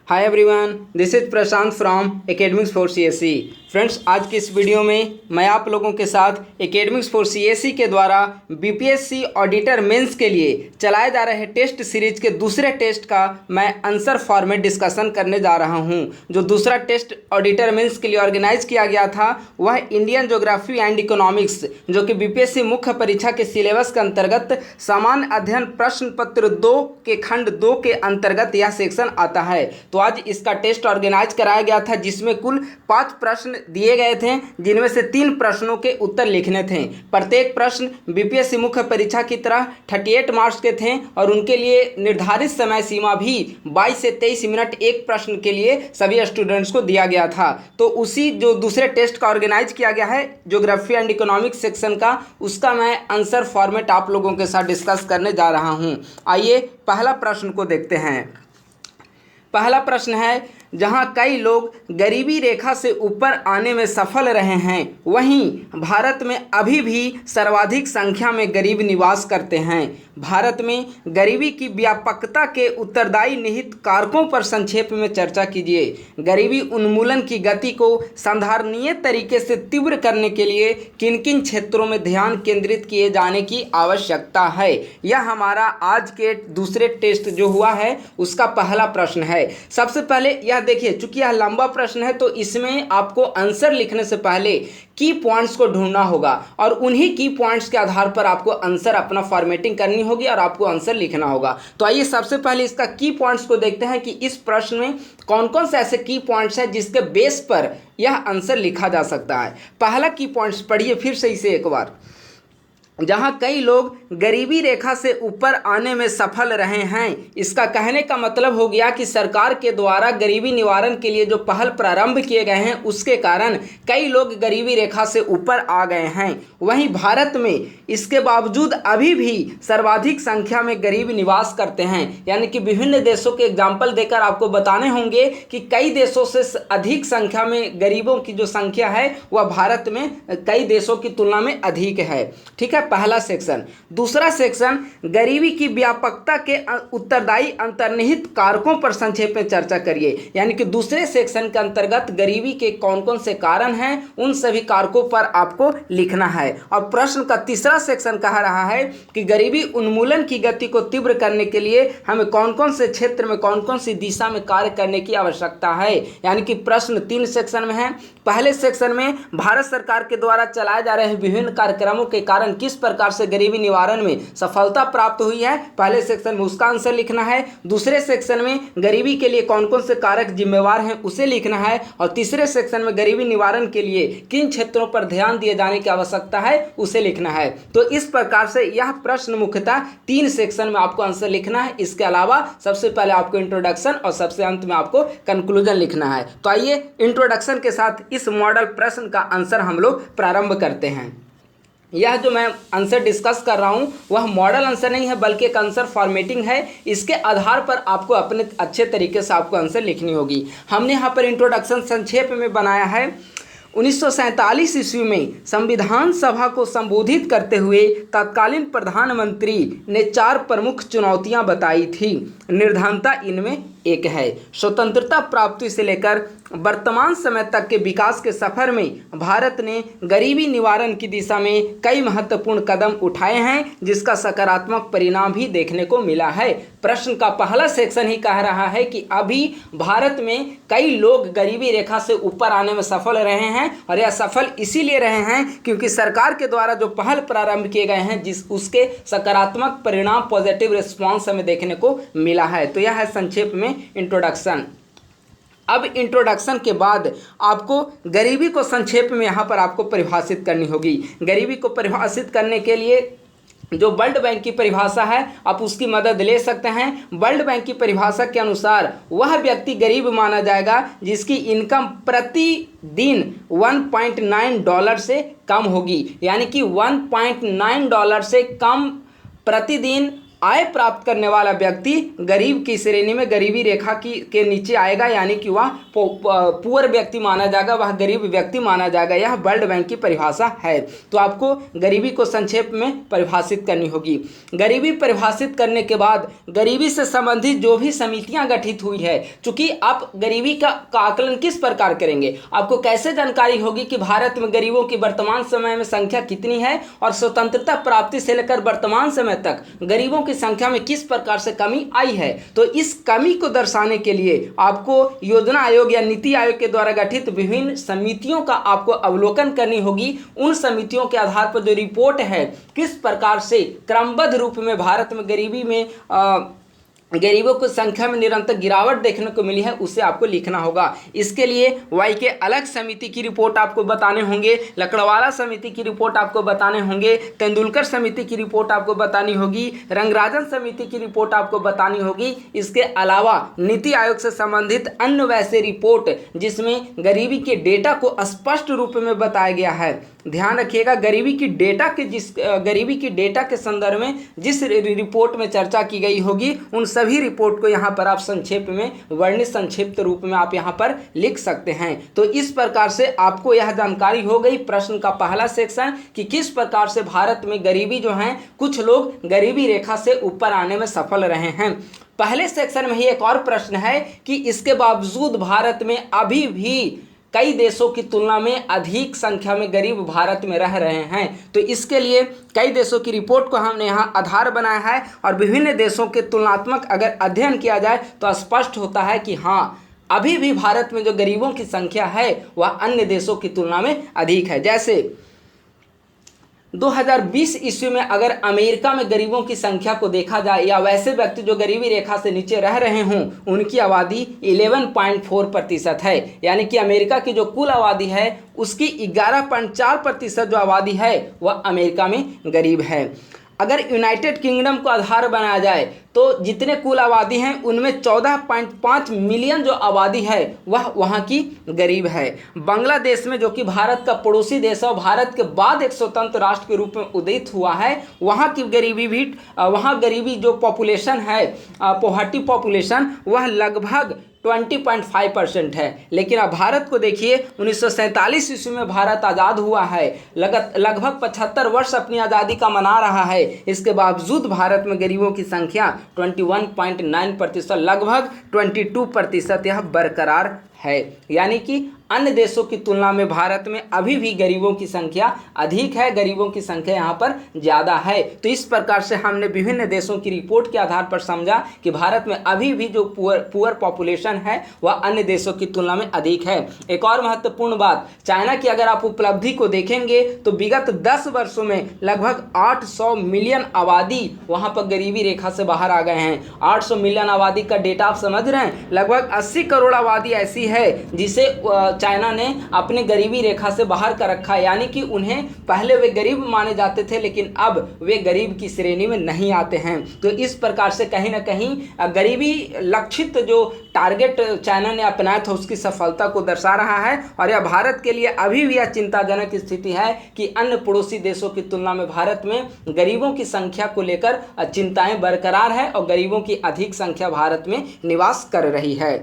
Hi everyone, this is Prashant from academics for CSC. Friends, आज की इस video में मैं आप लोगों के साथ एकेडमिक्स फॉर सीएससी के द्वारा बीपीएससी ऑडिटर मेंस के लिए चलाए जा रहे टेस्ट सीरीज के दूसरे टेस्ट का मैं आंसर फॉर्मेट डिस्कशन करने जा रहा हूं। जो दूसरा टेस्ट ऑडिटर मेंस के लिए ऑर्गेनाइज किया गया था वह इंडियन ज्योग्राफी एंड इकोनॉमिक्स, जो कि बीपीएससी मुख्य परीक्षा के सिलेबस के अंतर्गत सामान्य अध्ययन प्रश्न पत्र 2 के खंड 2 के अंतर्गत यह सेक्शन आता है। तो आज इसका टेस्ट ऑर्गेनाइज कराया गया था, जिसमें कुल 5 प्रश्न दिए गए थे, जिनमें से 3 प्रश्नों के उत्तर लिखने थे। प्रत्येक प्रश्न बीपीएससी मुख्य परीक्षा की तरह 38 मार्क्स के थे और उनके लिए निर्धारित समय सीमा भी 22 से 23 मिनट एक प्रश्न के लिए सभी स्टूडेंट्स को दिया गया था। तो उसी जो दूसरे टेस्ट का ऑर्गेनाइज किया गया है ज्योग्राफी एंड इकोनॉमिक्स सेक्शन का, उसका मैं आंसर फॉर्मेट आप लोगों के साथ डिस्कस करने जा रहा हूं। आइए पहला प्रश्न को देखते हैं। पहला प्रश्न है, जहां कई लोग गरीबी रेखा से ऊपर आने में सफल रहे हैं, वहीं भारत में अभी भी सर्वाधिक संख्या में गरीब निवास करते हैं। भारत में गरीबी की व्यापकता के उत्तरदायी निहित कारकों पर संक्षेप में चर्चा कीजिए। गरीबी उन्मूलन की गति को संधारणीय तरीके से तीव्र करने के लिए किन किन क्षेत्रों में ध्यान केंद्रित किए जाने की आवश्यकता है। यह हमारा आज के दूसरे टेस्ट जो हुआ है उसका पहला प्रश्न है। सबसे पहले यह देखिए, चूंकि यह लंबा प्रश्न है तो इसमें आपको आंसर लिखने से पहले की पॉइंट्स को ढूंढना होगा और उन्हीं की पॉइंट्स के आधार पर आपको आंसर अपना फॉर्मेटिंग करनी होगी और आपको आंसर लिखना होगा। तो आइए सबसे पहले इसका की पॉइंट्स को देखते हैं कि इस प्रश्न में कौन कौन से ऐसे की पॉइंट्स हैं जिसके बेस पर यह आंसर लिखा जा सकता है। पहला की पॉइंट्स पढ़िए फिर से इसे एक बार। जहां कई लोग गरीबी रेखा से ऊपर आने में सफल रहे हैं, इसका कहने का मतलब हो गया कि सरकार के द्वारा गरीबी निवारण के लिए जो पहल प्रारंभ किए गए हैं उसके कारण कई लोग गरीबी रेखा से ऊपर आ गए हैं। वहीं भारत में इसके बावजूद अभी भी सर्वाधिक संख्या में गरीब निवास करते हैं। यानी कि विभिन्न देशों के एग्जाम्पल देकर आपको बताने होंगे कि कई देशों से अधिक संख्या में गरीबों की जो संख्या है वह भारत में कई देशों की तुलना में अधिक है। ठीक है, पहला सेक्शन। दूसरा सेक्शन, गरीबी की व्यापकता के उत्तरदायी अंतर्निहित कारकों पर संक्षेप में चर्चा करिए। यानी कि दूसरे सेक्शन के अंतर्गत गरीबी के कौन कौन से कारण हैं उन सभी कारकों पर आपको लिखना है। और प्रश्न का तीसरा सेक्शन कह रहा है कि गरीबी उन्मूलन की गति को तीव्र करने के लिए हमें कौन कौन से क्षेत्र में कौन कौन सी दिशा में कार्य करने की आवश्यकता है। यानी कि प्रश्न 3 सेक्शन में है। पहले सेक्शन में भारत सरकार के द्वारा चलाए जा रहे विभिन्न कार्यक्रमों के कारण किस प्रकार से गरीबी निवारण में सफलता प्राप्त हुई है, पहले सेक्शन में उसका आंसर लिखना है। दूसरे सेक्शन में गरीबी के लिए कौन कौन से कारक जिम्मेवार हैं उसे लिखना है। और तीसरे सेक्शन में गरीबी निवारण के लिए किन क्षेत्रों पर ध्यान दिए जाने की आवश्यकता है उसे लिखना है। तो इस प्रकार से यह प्रश्न मुख्यतः 3 सेक्शन में आपको आंसर लिखना है। इसके अलावा सबसे पहले आपको इंट्रोडक्शन और सबसे अंत में आपको कंक्लूजन लिखना है। तो आइए इंट्रोडक्शन के साथ इस मॉडल प्रश्न का आंसर हम लोग प्रारंभ करते हैं। यह जो मैं आंसर डिस्कस कर रहा हूं वह मॉडल आंसर नहीं है बल्कि एक आंसर फॉर्मेटिंग है। इसके आधार पर आपको अपने अच्छे तरीके से आपको आंसर लिखनी होगी। हमने यहाँ पर इंट्रोडक्शन संक्षेप में बनाया है। 1947 ईस्वी में संविधान सभा को संबोधित करते हुए तत्कालीन प्रधानमंत्री ने 4 प्रमुख चुनौतियां बताई थी। निर्धनता इनमें एक है। स्वतंत्रता प्राप्ति से लेकर वर्तमान समय तक के विकास के सफर में भारत ने गरीबी निवारण की दिशा में कई महत्वपूर्ण कदम उठाए हैं, जिसका सकारात्मक परिणाम भी देखने को मिला है। प्रश्न का पहला सेक्शन ही कह रहा है कि अभी भारत में कई लोग गरीबी रेखा से ऊपर आने में सफल रहे हैं और यह सफल इसीलिए रहे हैं क्योंकि सरकार के द्वारा जो पहल प्रारंभ किए गए हैं उसके सकारात्मक परिणाम पॉजिटिव रिस्पॉन्स हमें देखने को मिला है। तो यह है संक्षेप में इंट्रोडक्शन। अब इंट्रोडक्शन के बाद आपको गरीबी को संक्षेप में यहाँ पर आपको परिभाषित करनी होगी। गरीबी को परिभाषित करने के लिए जो वर्ल्ड बैंक की परिभाषा है आप उसकी मदद ले सकते हैं। वर्ल्ड बैंक की परिभाषा के अनुसार वह व्यक्ति गरीब माना जाएगा जिसकी इनकम प्रतिदिन $1.9 से कम होगी। यानी कि $1.9 से कम प्रतिदिन आय प्राप्त करने वाला व्यक्ति गरीब की श्रेणी में, गरीबी रेखा की के नीचे आएगा, यानी कि वह पुअर व्यक्ति माना जाएगा, वह गरीब व्यक्ति माना जाएगा। यह वर्ल्ड बैंक की परिभाषा है। तो आपको गरीबी को संक्षेप में परिभाषित करनी होगी। गरीबी परिभाषित करने के बाद गरीबी से संबंधित जो भी समितियां गठित हुई है, चूंकि आप गरीबी का आकलन किस प्रकार करेंगे, आपको कैसे जानकारी होगी कि भारत में गरीबों की वर्तमान समय में संख्या कितनी है और स्वतंत्रता प्राप्ति से लेकर वर्तमान समय तक गरीबों की संख्या में किस प्रकार से कमी आई है। तो इस कमी को दर्शाने के लिए आपको योजना आयोग या नीति आयोग के द्वारा गठित विभिन्न समितियों का आपको अवलोकन करनी होगी। उन समितियों के आधार पर जो रिपोर्ट है, किस प्रकार से क्रमबद्ध रूप में भारत में गरीबों की संख्या में निरंतर गिरावट देखने को मिली है, उसे आपको लिखना होगा। इसके लिए वाई के अलग समिति की रिपोर्ट आपको बताने होंगे, लकड़वाला समिति की रिपोर्ट आपको बताने होंगे, तेंदुलकर समिति की रिपोर्ट आपको बतानी होगी, रंगराजन समिति की रिपोर्ट आपको बतानी होगी। इसके अलावा नीति आयोग से संबंधित अन्य वैसे रिपोर्ट जिसमें गरीबी के डेटा को स्पष्ट रूप में बताया गया है। ध्यान रखिएगा, गरीबी की डेटा के संदर्भ में जिस रिपोर्ट में चर्चा की गई होगी, उन सभी रिपोर्ट को यहाँ पर आप संक्षेप में, वर्णित संक्षिप्त रूप में आप यहाँ पर लिख सकते हैं। तो इस प्रकार से आपको यह जानकारी हो गई प्रश्न का पहला सेक्शन कि किस प्रकार से भारत में गरीबी जो है, कुछ लोग गरीबी रेखा से ऊपर आने में सफल रहे हैं। पहले सेक्शन में ही एक और प्रश्न है कि इसके बावजूद भारत में अभी भी कई देशों की तुलना में अधिक संख्या में गरीब भारत में रह रहे हैं। तो इसके लिए कई देशों की रिपोर्ट को हमने यहाँ आधार बनाया है और विभिन्न देशों के तुलनात्मक अगर अध्ययन किया जाए तो स्पष्ट होता है कि हाँ, अभी भी भारत में जो गरीबों की संख्या है वह अन्य देशों की तुलना में अधिक है। जैसे 2020 ईस्वी में अगर अमेरिका में गरीबों की संख्या को देखा जाए या वैसे व्यक्ति जो गरीबी रेखा से नीचे रह रहे हों, उनकी आबादी 11.4% है। यानी कि अमेरिका की जो कुल आबादी है उसकी 11.4% जो आबादी है वह अमेरिका में गरीब है। अगर यूनाइटेड किंगडम को आधार बनाया जाए तो जितने कुल आबादी हैं उनमें 14.5 मिलियन जो आबादी है वह वहाँ की गरीब है। बांग्लादेश में, जो कि भारत का पड़ोसी देश है और भारत के बाद एक स्वतंत्र राष्ट्र के रूप में उदित हुआ है, वहाँ की गरीबी जो पॉपुलेशन है, पोवर्टी पॉपुलेशन, वह लगभग 20.5% है। लेकिन अब भारत को देखिए, 1947 ईस्वी में भारत आज़ाद हुआ है, लगभग 75 वर्ष अपनी आज़ादी का मना रहा है। इसके बावजूद भारत में गरीबों की संख्या 21.9%, लगभग 22% यह बरकरार है। यानी कि अन्य देशों की तुलना में भारत में अभी भी गरीबों की संख्या अधिक है, गरीबों की संख्या यहाँ पर ज़्यादा है। तो इस प्रकार से हमने विभिन्न देशों की रिपोर्ट के आधार पर समझा कि भारत में अभी भी जो पुअर पॉपुलेशन है वह अन्य देशों की तुलना में अधिक है। एक और महत्वपूर्ण बात, चाइना की अगर आप उपलब्धि को देखेंगे तो विगत 10 वर्षों में लगभग 800 मिलियन आबादी वहाँ पर गरीबी रेखा से बाहर आ गए हैं। 800 मिलियन आबादी का डेटा आप समझ रहे हैं, लगभग 80 करोड़ आबादी ऐसी है जिसे चाइना ने अपने गरीबी रेखा से बाहर कर रखा है। यानी कि उन्हें पहले वे गरीब माने जाते थे लेकिन अब वे गरीब की श्रेणी में नहीं आते हैं। तो इस प्रकार से कहीं ना कहीं गरीबी लक्षित जो टारगेट चाइना ने अपनाया था उसकी सफलता को दर्शा रहा है। और यह भारत के लिए अभी भी यह चिंताजनक स्थिति है कि अन्य पड़ोसी देशों की तुलना में भारत में गरीबों की संख्या को लेकर चिंताएं बरकरार है और गरीबों की अधिक संख्या भारत में निवास कर रही है।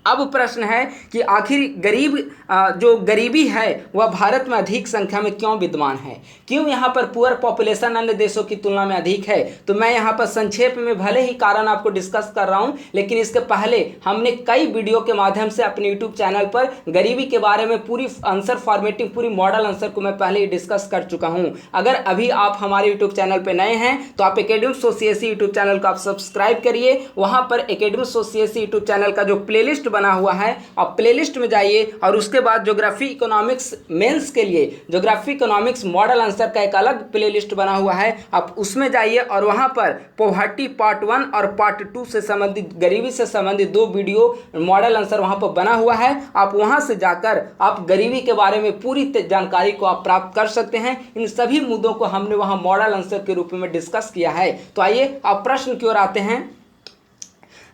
अब प्रश्न है कि आखिर जो गरीबी है वह भारत में अधिक संख्या में क्यों विद्यमान है, क्यों यहाँ पर पुअर पॉपुलेशन अन्य देशों की तुलना में अधिक है। तो मैं यहाँ पर संक्षेप में भले ही कारण आपको डिस्कस कर रहा हूँ, लेकिन इसके पहले हमने कई वीडियो के माध्यम से अपने यूट्यूब चैनल पर गरीबी के बारे में पूरी आंसर फॉर्मेटिंग, पूरी मॉडल आंसर को मैं पहले ही डिस्कस कर चुका हूँ। अगर अभी आप हमारे यूट्यूब चैनल पर नए हैं तो आप एकेडमिक सोच सीएसई यूट्यूब चैनल को आप सब्सक्राइब करिए। वहाँ पर एकेडमिक सोच सीएसई यूट्यूब चैनल का जो प्लेलिस्ट बना हुआ है आप प्लेलिस्ट में जाइए और उसके बाद ज्योग्राफी इकोनॉमिक्स मेंस के लिए ज्योग्राफी इकोनॉमिक्स मॉडल आंसर का एक अलग प्लेलिस्ट बना हुआ है, आप उसमें जाइए और वहां पर पोवर्टी पार्ट 1 और पार्ट 2 से संबंधित, गरीबी से संबंधित 2 वीडियो मॉडल आंसर वहां पर बना हुआ है। आप वहां से जाकर आप गरीबी के बारे में पूरी जानकारी को आप प्राप्त कर सकते हैं। इन सभी मुद्दों को हमने वहां मॉडल आंसर के रूप में डिस्कस किया है। तो आइए आप प्रश्न की ओर आते हैं।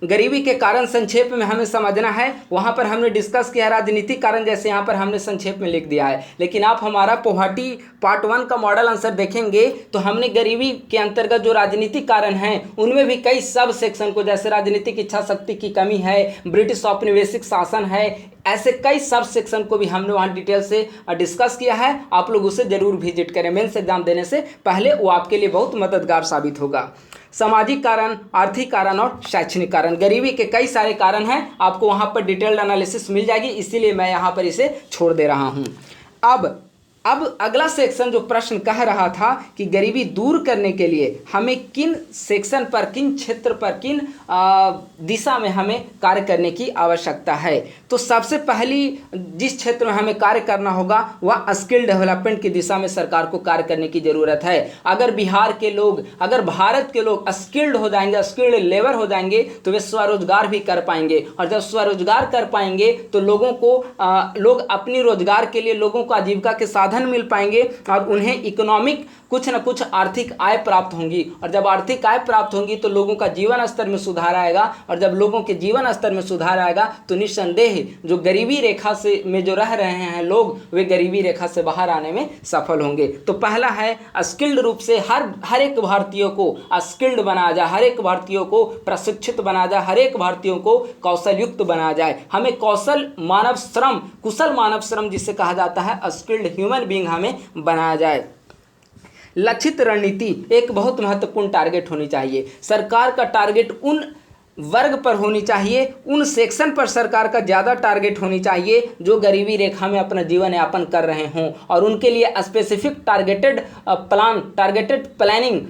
गरीबी के कारण संक्षेप में हमें समझना है, वहाँ पर हमने डिस्कस किया राजनीतिक कारण, जैसे यहाँ पर हमने संक्षेप में लिख दिया है। लेकिन आप हमारा पोहाटी पार्ट 1 का मॉडल आंसर देखेंगे तो हमने गरीबी के अंतर्गत जो राजनीतिक कारण हैं उनमें भी कई सब सेक्शन को, जैसे राजनीतिक इच्छा शक्ति की कमी है, ब्रिटिश औपनिवेशिक शासन है, ऐसे कई सब सेक्शन को भी हमने वहाँ डिटेल से डिस्कस किया है। आप लोग उसे जरूर विजिट करें, मेंस एग्जाम देने से पहले वो आपके लिए बहुत मददगार साबित होगा। सामाजिक कारण, आर्थिक कारण और शैक्षणिक कारण, गरीबी के कई सारे कारण हैं, आपको वहाँ पर डिटेल्ड एनालिसिस मिल जाएगी, इसीलिए मैं यहाँ पर इसे छोड़ दे रहा हूँ। अब अगला सेक्शन जो प्रश्न कह रहा था कि गरीबी दूर करने के लिए हमें किन सेक्शन पर, किन क्षेत्र पर, किन दिशा में हमें कार्य करने की आवश्यकता है। तो सबसे पहली जिस क्षेत्र में हमें कार्य करना होगा वह स्किल डेवलपमेंट की दिशा में सरकार को कार्य करने की ज़रूरत है। अगर बिहार के लोग, अगर भारत के लोग स्किल्ड हो जाएंगे, स्किल्ड लेबर हो जाएंगे तो वे स्वरोजगार भी कर पाएंगे, और जब स्वरोजगार कर पाएंगे तो लोगों को लोग अपनी रोजगार के लिए लोगों को आजीविका के साधन मिल पाएंगे और उन्हें इकोनॉमिक कुछ न कुछ आर्थिक आय प्राप्त होंगी, और जब आर्थिक आय प्राप्त होंगी तो लोगों का जीवन स्तर में सुधार आएगा, और जब लोगों के जीवन स्तर में सुधार आएगा तो निस्संदेह जो गरीबी रेखा से में जो रह रहे हैं लोग, वे गरीबी रेखा से बाहर आने में सफल होंगे। तो पहला है स्किल्ड रूप से हर एक भारतीयों को स्किल्ड बनाया जाए, हर एक भारतीयों को प्रशिक्षित बनाया जाए, हर एक भारतीयों को कौशल युक्त बनाया जाए। हमें कौशल मानव श्रम, कुशल मानव श्रम जिसे कहा जाता है, स्किल्ड ह्यूमन बीइंग हमें बनाया जाए। लक्षित रणनीति एक बहुत महत्वपूर्ण टारगेट होनी चाहिए। सरकार का टारगेट उन वर्ग पर होनी चाहिए, उन सेक्शन पर सरकार का ज़्यादा टारगेट होनी चाहिए जो गरीबी रेखा में अपना जीवन यापन कर रहे हों, और उनके लिए specific targeted plan, targeted planning,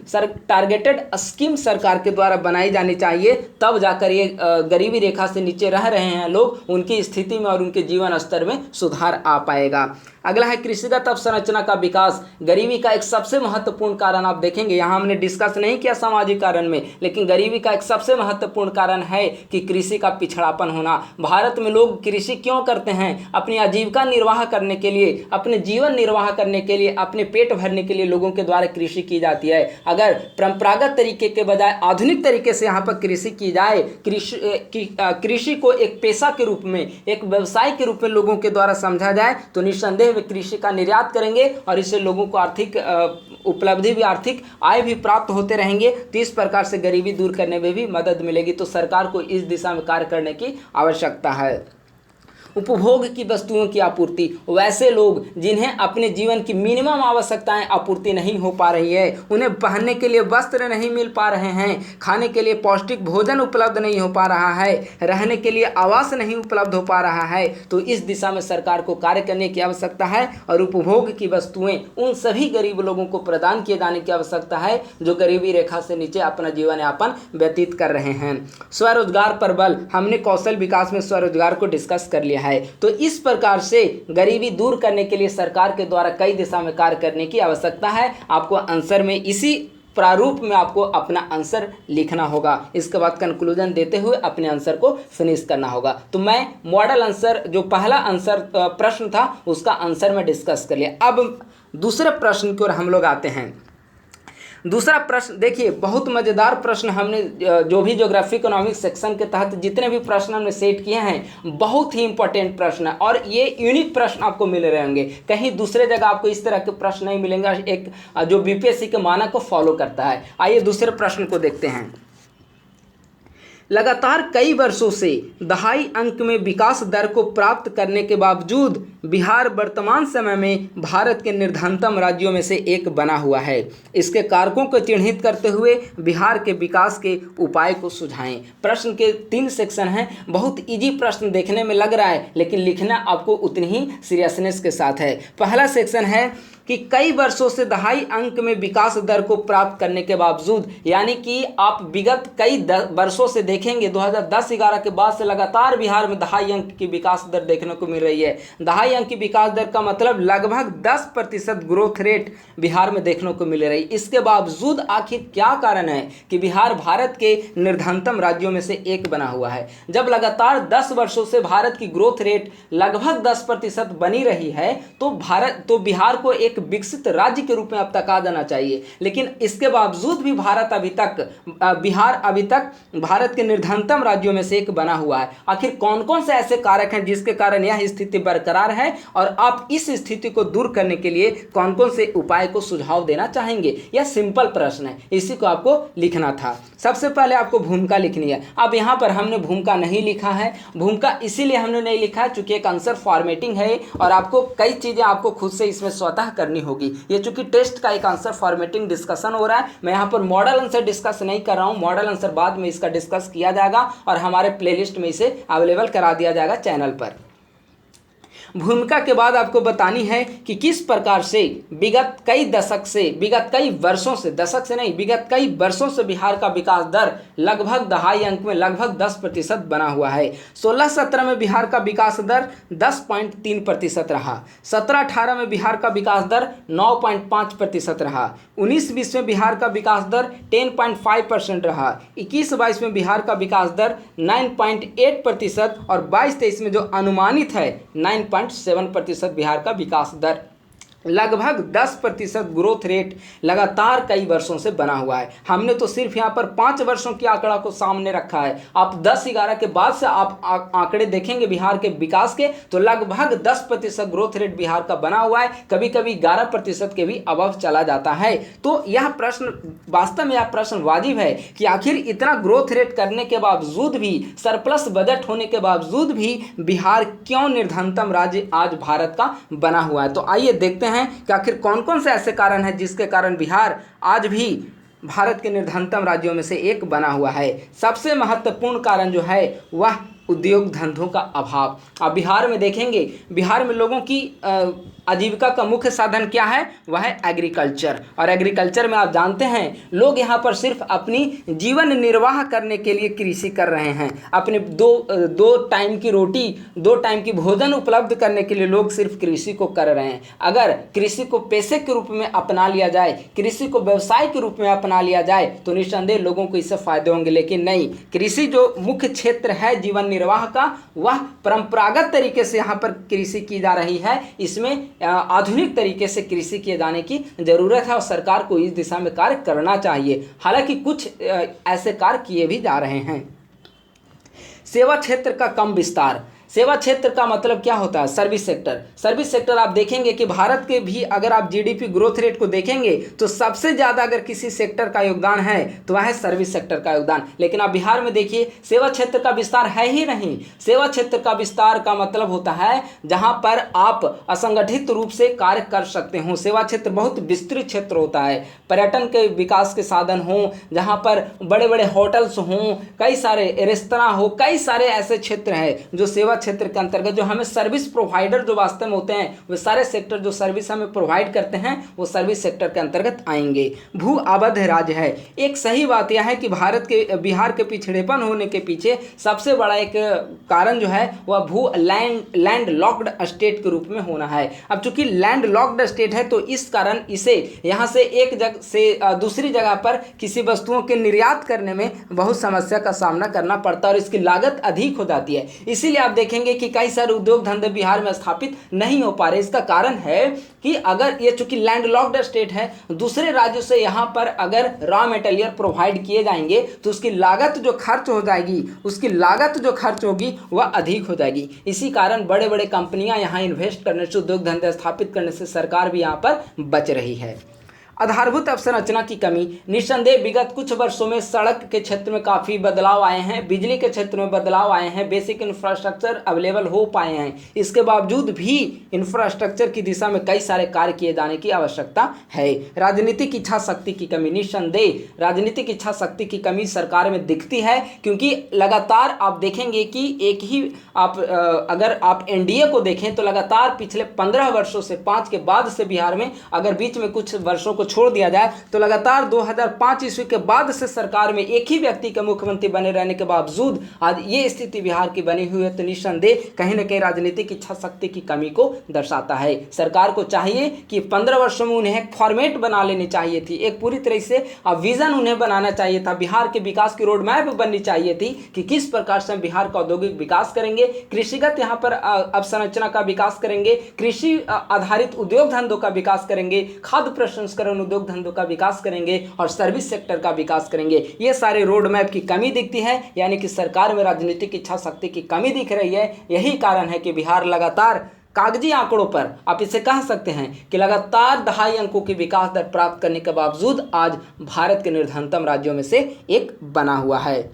targeted scheme सरकार के द्वारा बनाई जानी चाहिए। तब जाकर ये गरीबी रेखा से नीचे रह रहे हैं लोग, उनकी स्थिति में और उनके जीवन स्तर में सुधार आ पाएगा। अगला है कृषिगत अवसंरचना का विकास। गरीबी का एक सबसे महत्वपूर्ण कारण आप देखेंगे, यहाँ हमने डिस्कस नहीं किया सामाजिक कारण में, लेकिन गरीबी का एक सबसे महत्वपूर्ण कारण है कि कृषि का पिछड़ापन होना। भारत में लोग कृषि क्यों करते हैं? अपनी आजीविका निर्वाह करने के लिए, अपने जीवन निर्वाह करने के लिए, अपने पेट भरने के लिए लोगों के द्वारा कृषि की जाती है। अगर परंपरागत तरीके के बजाय आधुनिक तरीके से यहाँ पर कृषि की जाए, कृषि को एक पेशा के रूप में, एक व्यवसाय के रूप में लोगों के द्वारा समझा जाए तो निस्संदेह वे कृषि का निर्यात करेंगे और इससे लोगों को आर्थिक उपलब्धि भी, आर्थिक आय भी प्राप्त होते रहेंगे। तो इस प्रकार से गरीबी दूर करने में भी मदद मिलेगी। तो सरकार को इस दिशा में कार्य करने की आवश्यकता है। उपभोग की वस्तुओं की आपूर्ति, वैसे लोग जिन्हें अपने जीवन की मिनिमम आवश्यकताएं आपूर्ति नहीं हो पा रही है, उन्हें पहनने के लिए वस्त्र नहीं मिल पा रहे हैं, खाने के लिए पौष्टिक भोजन उपलब्ध नहीं हो पा रहा है, रहने के लिए आवास नहीं उपलब्ध हो पा रहा है, तो इस दिशा में सरकार को कार्य करने की आवश्यकता है। और उपभोग की वस्तुएं उन सभी गरीब लोगों को प्रदान किए जाने की आवश्यकता है जो गरीबी रेखा से नीचे अपना जीवन यापन व्यतीत कर रहे हैं। स्वरोजगार पर बल, हमने कौशल विकास में स्वरोजगार को डिस्कस कर लिया है। तो इस प्रकार से गरीबी दूर करने के लिए सरकार के द्वारा कई दिशा में कार्य करने की आवश्यकता है। आपको आंसर में इसी प्रारूप में आपको अपना आंसर लिखना होगा। इसके बाद कंक्लूजन देते हुए अपने आंसर को फिनिश करना होगा। तो मैं मॉडल आंसर, जो पहला आंसर प्रश्न था, उसका आंसर मैं डिस्कस कर लिया। अब दूसरे प्रश्न की ओर हम लोग आते हैं। दूसरा प्रश्न देखिए, बहुत मज़ेदार प्रश्न हमने जो भी ज्योग्राफी इकोनॉमिक्स सेक्शन के तहत जितने भी प्रश्न हमने सेट किए हैं, बहुत ही इंपॉर्टेंट प्रश्न है और ये यूनिक प्रश्न आपको मिल रहे होंगे। कहीं दूसरे जगह आपको इस तरह के प्रश्न नहीं मिलेंगे, एक जो बीपीएससी के मानक को फॉलो करता है। आइए दूसरे प्रश्न को देखते हैं। लगातार कई वर्षों से दहाई अंक में विकास दर को प्राप्त करने के बावजूद बिहार वर्तमान समय में भारत के निर्धनतम राज्यों में से एक बना हुआ है। इसके कारकों को चिन्हित करते हुए बिहार के विकास के उपाय को सुझाएं। प्रश्न के 3 सेक्शन हैं। बहुत इजी प्रश्न देखने में लग रहा है, लेकिन लिखना आपको उतनी ही सीरियसनेस के साथ है। पहला सेक्शन है कि कई वर्षों से दहाई अंक में विकास दर को प्राप्त करने के बावजूद, यानी कि आप विगत कई वर्षों से देखेंगे 2010-11 के बाद से लगातार बिहार में दहाई अंक की विकास दर देखने को मिल रही है। दहाई अंक की विकास दर का मतलब लगभग 10% ग्रोथ रेट बिहार में देखने को मिल रही। इसके बावजूद आखिर क्या कारण है कि बिहार भारत के निर्धनतम राज्यों में से एक बना हुआ है? जब लगातार 10 वर्षों से भारत की ग्रोथ रेट लगभग 10% बनी रही है तो बिहार को एक विकसित राज्य के रूप में अब तक आ जाना चाहिए। लेकिन इसके बावजूद भी बिहार अभी तक भारत के निर्धनतम राज्यों में से एक बना हुआ है। आखिर कौन कौन से ऐसे कारक हैं जिसके कारण यह स्थिति बरकरार है और आप इस स्थिति को दूर करने के लिए कौन कौन से उपाय को सुझाव देना चाहेंगे? यह सिंपल प्रश्न है, इसी को आपको लिखना था। सबसे पहले आपको भूमिका लिखनी है। अब यहाँ पर हमने भूमिका नहीं लिखा है। भूमिका इसीलिए हमने नहीं लिखा है चूंकि एक आंसर फॉर्मेटिंग है और आपको कई चीज़ें आपको खुद से इसमें स्वतः करनी होगी। ये चूंकि टेस्ट का एक आंसर फॉर्मेटिंग डिस्कशन हो रहा है, मैं यहाँ पर मॉडल आंसर डिस्कस नहीं कर रहा हूँ। मॉडल आंसर बाद में इसका डिस्कस किया जाएगा और हमारे प्लेलिस्ट में इसे अवेलेबल करा दिया जाएगा चैनल पर। भूमिका के बाद आपको बतानी है कि किस प्रकार से विगत कई वर्षों से बिहार का विकास दर लगभग दहाई अंक में लगभग 10% बना हुआ है। 16-17 में बिहार का विकास दर 10.3% रहा। 17-18 में बिहार का विकास दर 9.5% रहा। 19-20 में बिहार का विकास दर 10.5% रहा। 21-22 में बिहार का विकास दर 9.8% और 22-23 में जो अनुमानित है 9.7% बिहार का विकास दर। लगभग 10% ग्रोथ रेट लगातार कई वर्षों से बना हुआ है। हमने तो सिर्फ यहाँ पर 5 वर्षों की आंकड़ा को सामने रखा है। आप 10-11 के बाद से आप आंकड़े देखेंगे बिहार के विकास के तो लगभग 10% ग्रोथ रेट बिहार का बना हुआ है। कभी कभी 11% के भी अबव चला जाता है। तो यह प्रश्न वास्तव में यह प्रश्न वाजिब है कि आखिर इतना ग्रोथ रेट करने के बावजूद भी, सरप्लस बजट होने के बावजूद भी बिहार क्यों निर्धनतम राज्य आज भारत का बना हुआ है? तो आइए देखते हैं कि आखिर कौन कौन से ऐसे कारण हैं जिसके कारण बिहार आज भी भारत के निर्धनतम राज्यों में से एक बना हुआ है। सबसे महत्वपूर्ण कारण जो है वह उद्योग धंधों का अभाव। आप बिहार में देखेंगे, बिहार में लोगों की आजीविका का मुख्य साधन क्या है? वह है एग्रीकल्चर। और एग्रीकल्चर में आप जानते हैं लोग यहाँ पर सिर्फ अपनी जीवन निर्वाह करने के लिए कृषि कर रहे हैं। अपने दो टाइम की रोटी, 2 टाइम की भोजन उपलब्ध करने के लिए लोग सिर्फ कृषि को कर रहे हैं। अगर कृषि को पेशे के रूप में अपना लिया जाए, कृषि को व्यवसाय के रूप में अपना लिया जाए तो निस्संदेह लोगों को इससे फायदे होंगे। लेकिन नहीं, कृषि जो मुख्य क्षेत्र है जीवन निर्वाह का, वह परंपरागत तरीके से यहाँ पर कृषि की जा रही है। इसमें आधुनिक तरीके से कृषि किए जाने की जरूरत है और सरकार को इस दिशा में कार्य करना चाहिए। हालांकि कुछ ऐसे कार्य किए भी जा रहे हैं। सेवा क्षेत्र का कम विस्तार। सेवा क्षेत्र का मतलब क्या होता है? Service sector. सर्विस सेक्टर आप देखेंगे कि भारत के भी अगर आप जीडीपी ग्रोथ रेट को देखेंगे तो सबसे ज़्यादा अगर किसी सेक्टर का योगदान है तो वह है सर्विस सेक्टर का योगदान। लेकिन आप बिहार में देखिए सेवा क्षेत्र का विस्तार है ही नहीं। सेवा क्षेत्र का विस्तार का मतलब होता है जहां पर आप असंगठित रूप से कार्य कर सकते हो। सेवा क्षेत्र बहुत विस्तृत क्षेत्र होता है। पर्यटन के विकास के साधन हों, जहाँ पर बड़े बड़े होटल्स हों, कई सारे रेस्तरां हो, कई सारे ऐसे क्षेत्र हैं जो सेवा क्षेत्र के अंतर्गत, जो हमें सर्विस प्रोवाइडर जो वास्तव में होते हैं, वे सारे सेक्टर जो सर्विस हमें प्रोवाइड करते हैं वो सर्विस सेक्टर के अंतर्गत आएंगे। भू आबद्ध राज्य है। एक सही बात यह है कि बिहार के पिछड़ेपन होने के पीछे सबसे बड़ा एक कारण जो है वह लैंड लॉक्ड स्टेट के रूप में होना है। अब चूंकि लैंड लॉक्ड स्टेट है तो इस कारण इसे यहाँ से एक जगह से दूसरी जगह पर किसी वस्तुओं के निर्यात करने में बहुत समस्या का सामना करना पड़ता है और इसकी लागत अधिक हो जाती है। इसीलिए आप देखेंगे कि कई सारे उद्योग धंधे बिहार में स्थापित नहीं हो पा रहे। इसका कारण है कि अगर ये चूंकि लैंड लॉक्ड स्टेट है, दूसरे राज्यों से यहाँ पर अगर रॉ मटेरियल प्रोवाइड किए जाएंगे तो उसकी लागत जो खर्च होगी वह अधिक हो जाएगी। इसी कारण बड़े बड़े कंपनियां यहाँ इन्वेस्ट करने से, उद्योग धंधे स्थापित करने से सरकार भी यहाँ पर बच रही है। आधारभूत अवसंरचना की कमी। निस्संदेह विगत कुछ वर्षों में सड़क के क्षेत्र में काफ़ी बदलाव आए हैं, बिजली के क्षेत्र में बदलाव आए हैं, बेसिक इंफ्रास्ट्रक्चर अवेलेबल हो पाए हैं। इसके बावजूद भी इंफ्रास्ट्रक्चर की दिशा में कई सारे कार्य किए जाने की आवश्यकता है। राजनीतिक इच्छा शक्ति की कमी। निस्संदेह राजनीतिक इच्छा शक्ति की कमी सरकार में दिखती है, क्योंकि लगातार आप देखेंगे कि एक ही अगर आप एनडीए को देखें तो लगातार पिछले 15 वर्षों से 5 के बाद से बिहार में अगर बीच में कुछ वर्षों को को छोड़ दिया जाए तो लगातार 2005 ईस्वी के बाद से सरकार में एक ही व्यक्ति के मुख्यमंत्री बने रहने के बावजूद आज ये स्थिति बिहार की बनी हुई है, तो निस्संदेह कहीं ना कहीं राजनीतिक इच्छा शक्ति की कमी को दर्शाता है। सरकार को चाहिए कि 15 वर्षों में उन्हें एक फॉर्मेट बना लेनी चाहिए थी, एक पूरी तरह से विजन उन्हें बनाना चाहिए था, बिहार के विकास की रोड मैप बननी चाहिए थी कि किस प्रकार से हम बिहार का औद्योगिक विकास करेंगे, कृषिगत यहाँ पर अवसंरचना का विकास करेंगे, कृषि आधारित उद्योग धंधों का विकास करेंगे, खाद्य प्रसंस्करण उद्योग धंधों का विकास करेंगे और सर्विस सेक्टर का विकास करेंगे। ये सारे रोड मैप की कमी दिखती है, यानी कि सरकार में राजनीतिक इच्छा शक्ति की कमी दिख रही है। यही कारण है कि बिहार लगातार कागजी आंकड़ों पर आप इसे कह सकते हैं कि लगातार 2.5 अंकों की विकास दर प्राप्त करने के बावजूद आज भारत के निर्धनतम राज्यों में से एक बना हुआ है।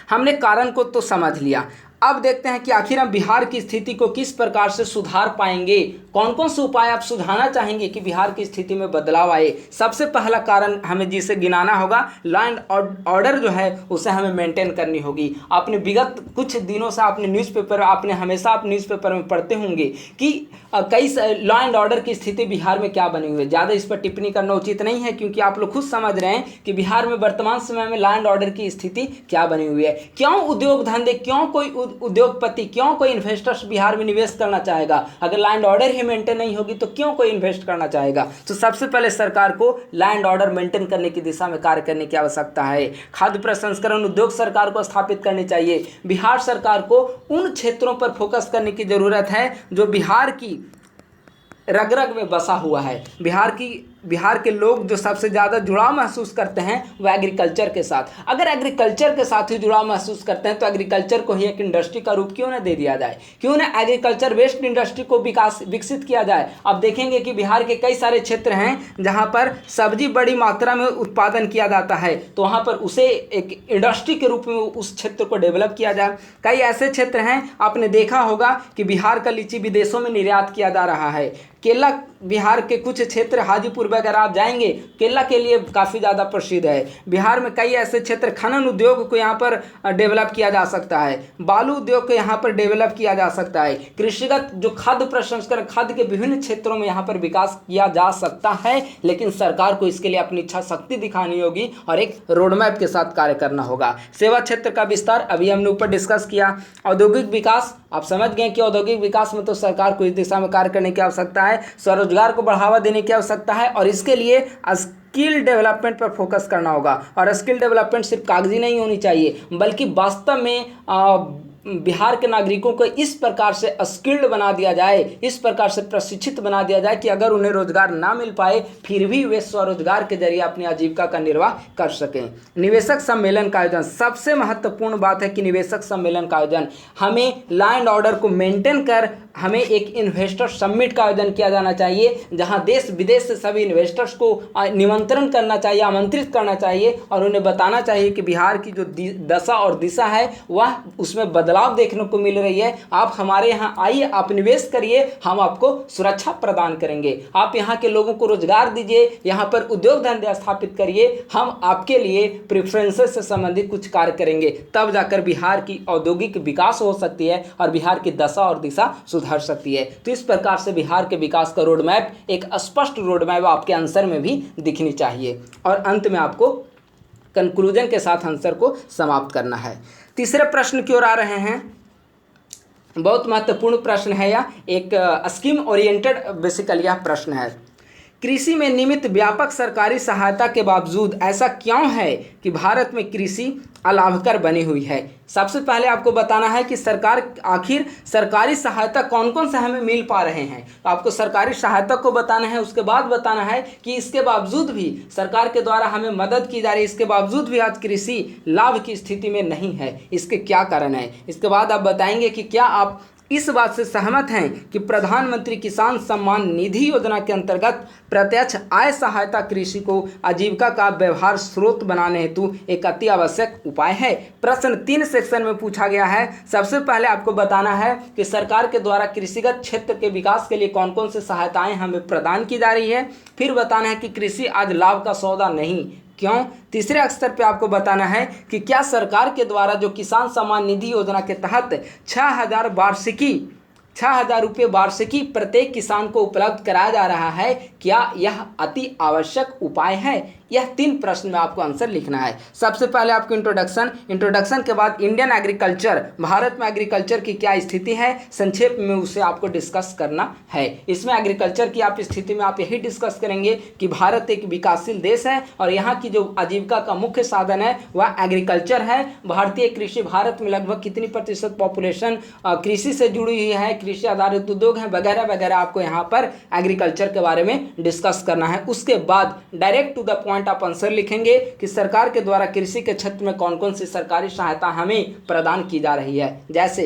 हमने कारण को तो समझ लिया, अब देखते हैं कि आखिर हम बिहार की स्थिति को किस प्रकार से सुधार पाएंगे, कौन कौन से उपाय आप सुझाना चाहेंगे कि बिहार की स्थिति में बदलाव आए। सबसे पहला कारण हमें जिसे गिनाना होगा, लॉ एंड ऑर्डर जो है उसे हमें मेंटेन करनी होगी। आपने विगत कुछ दिनों से आपने हमेशा आप न्यूज़पेपर में पढ़ते होंगे कि कई लॉ एंड ऑर्डर की स्थिति बिहार में क्या बनी हुई है। ज़्यादा इस पर टिप्पणी करना उचित नहीं है, क्योंकि आप लोग खुद समझ रहे हैं कि बिहार में वर्तमान समय में लॉ एंड ऑर्डर की स्थिति क्या बनी हुई है। क्यों उद्योग धंधे, क्यों कोई उद्योगपति, क्यों कोई इन्वेस्टर्स बिहार में निवेश करना चाहेगा? अगर law and order he maintain नहीं होगी तो क्यों कोई इन्वेस्ट करना चाहेगा? तो सबसे पहले सरकार को लॉ एंड ऑर्डर मेंटेन करने की दिशा में कार्य करने की आवश्यकता है। खाद्य प्रसंस्करण उद्योग सरकार को स्थापित करनी चाहिए। बिहार सरकार को उन क्षेत्रों पर फोकस करने की जरूरत है जो बिहार की रग रग में बसा हुआ है। बिहार के लोग जो सबसे ज़्यादा जुड़ाव महसूस करते हैं वो एग्रीकल्चर के साथ। अगर एग्रीकल्चर के साथ ही जुड़ाव महसूस करते हैं तो एग्रीकल्चर को ही एक इंडस्ट्री का रूप क्यों ना दे दिया जाए, क्यों ना एग्रीकल्चर बेस्ड इंडस्ट्री को विकसित किया जाए। अब देखेंगे कि बिहार के कई सारे क्षेत्र हैं जहां पर सब्जी बड़ी मात्रा में उत्पादन किया जाता है, तो वहां पर उसे एक इंडस्ट्री के रूप में उस क्षेत्र को डेवलप किया जाए। कई ऐसे क्षेत्र हैं, आपने देखा होगा कि बिहार का लीची विदेशों में निर्यात किया जा रहा है। केला, बिहार के कुछ क्षेत्र हाजीपुर वगैरह आप जाएंगे, केला के लिए काफ़ी ज़्यादा प्रसिद्ध है। बिहार में कई ऐसे क्षेत्र, खनन उद्योग को यहाँ पर डेवलप किया जा सकता है, बालू उद्योग को यहाँ पर डेवलप किया जा सकता है, कृषिगत जो खाद्य प्रसंस्करण, खाद्य के विभिन्न क्षेत्रों में यहाँ पर विकास किया जा सकता है। लेकिन सरकार को इसके लिए अपनी इच्छा शक्ति दिखानी होगी और एक रोड मैप के साथ कार्य करना होगा। सेवा क्षेत्र का विस्तार अभी हमने ऊपर डिस्कस किया। औद्योगिक विकास, आप समझ गए कि औद्योगिक विकास में तो सरकार को इस दिशा में कार्य करने की आवश्यकता है। स्वरोजगार को बढ़ावा देने की आवश्यकता है और इसके लिए स्किल डेवलपमेंट पर फोकस करना होगा। और स्किल डेवलपमेंट सिर्फ कागजी नहीं होनी चाहिए, बल्कि वास्तव में बिहार के नागरिकों को इस प्रकार से स्किल्ड बना दिया जाए, इस प्रकार से प्रशिक्षित बना दिया जाए कि अगर उन्हें रोजगार ना मिल पाए फिर भी वे स्वरोजगार के जरिए अपनी आजीविका का निर्वाह कर सकें। निवेशक सम्मेलन का आयोजन, सबसे महत्वपूर्ण बात है कि निवेशक सम्मेलन का आयोजन, हमें लॉ एंड ऑर्डर को मेंटेन कर हमें एक इन्वेस्टर समिट का आयोजन किया जाना चाहिए, जहां देश विदेश से सभी इन्वेस्टर्स को निमंत्रण करना चाहिए, आमंत्रित करना चाहिए और उन्हें बताना चाहिए कि बिहार की जो दशा और दिशा है वह उसमें बदलाव देखने को मिल रही है। आप हमारे यहाँ आइए, आप निवेश करिए, हम आपको सुरक्षा प्रदान करेंगे, आप यहाँ के लोगों को रोजगार दीजिए, यहाँ पर उद्योग धंधे स्थापित करिए, हम आपके लिए प्रेफरेंसेस से संबंधित कुछ कार्य करेंगे। तब जाकर बिहार की औद्योगिक विकास हो सकती है और बिहार की दशा और दिशा सुधर सकती है। तो इस प्रकार से बिहार के विकास का रोड मैप, एक स्पष्ट रोड मैप आपके आंसर में भी दिखनी चाहिए। और अंत में आपको कंक्लूजन के साथ आंसर को समाप्त करना है। तीसरे प्रश्न की ओर आ रहे हैं। बहुत महत्वपूर्ण प्रश्न है यह, एक स्कीम ओरिएंटेड बेसिकली यह प्रश्न है। कृषि में नियमित व्यापक सरकारी सहायता के बावजूद ऐसा क्यों है कि भारत में कृषि अलाभकर बनी हुई है? सबसे पहले आपको बताना है कि आखिर सरकारी सहायता कौन कौन से हमें मिल पा रहे हैं। तो आपको सरकारी सहायता को बताना है, उसके बाद बताना है कि इसके बावजूद भी सरकार के द्वारा हमें मदद की जा रही है, इसके बावजूद भी आज कृषि लाभ की स्थिति में नहीं है, इसके क्या कारण है। इसके बाद आप बताएंगे कि क्या आप इस बात से सहमत हैं कि प्रधानमंत्री किसान सम्मान निधि योजना के अंतर्गत प्रत्यक्ष आय सहायता कृषि को आजीविका का व्यवहार स्रोत बनाने हेतु एक अति आवश्यक उपाय है। प्रश्न 3 सेक्शन में पूछा गया है। सबसे पहले आपको बताना है कि सरकार के द्वारा कृषिगत क्षेत्र के विकास के लिए कौन कौन से सहायताएं हमें प्रदान की जा रही है। फिर बताना है कि कृषि आज लाभ का सौदा नहीं, क्यों। तीसरे स्तर पे आपको बताना है कि क्या सरकार के द्वारा जो किसान सम्मान निधि योजना के तहत 6000 वार्षिकी 6,000 रुपये वार्षिकी प्रत्येक किसान को उपलब्ध कराया जा रहा है, क्या यह अति आवश्यक उपाय है? यह 3 प्रश्न में आपको आंसर लिखना है। सबसे पहले आपको इंट्रोडक्शन के बाद इंडियन एग्रीकल्चर, भारत में एग्रीकल्चर की क्या स्थिति है, संक्षेप में उसे आपको डिस्कस करना है। इसमें एग्रीकल्चर की आप स्थिति में आप यही डिस्कस करेंगे कि भारत एक विकासशील देश है और यहाँ की जो आजीविका का मुख्य साधन है वह एग्रीकल्चर है। भारतीय कृषि, भारत में लगभग कितनी % पॉपुलेशन कृषि से जुड़ी हुई है, कृषि आधारित उद्योग है वगैरह वगैरह, आपको यहाँ पर एग्रीकल्चर के बारे में डिस्कस करना है। उसके बाद डायरेक्ट टू द पॉइंट आप आंसर लिखेंगे कि सरकार के द्वारा कृषि के क्षेत्र में कौन कौन सी सरकारी सहायता हमें प्रदान की जा रही है। जैसे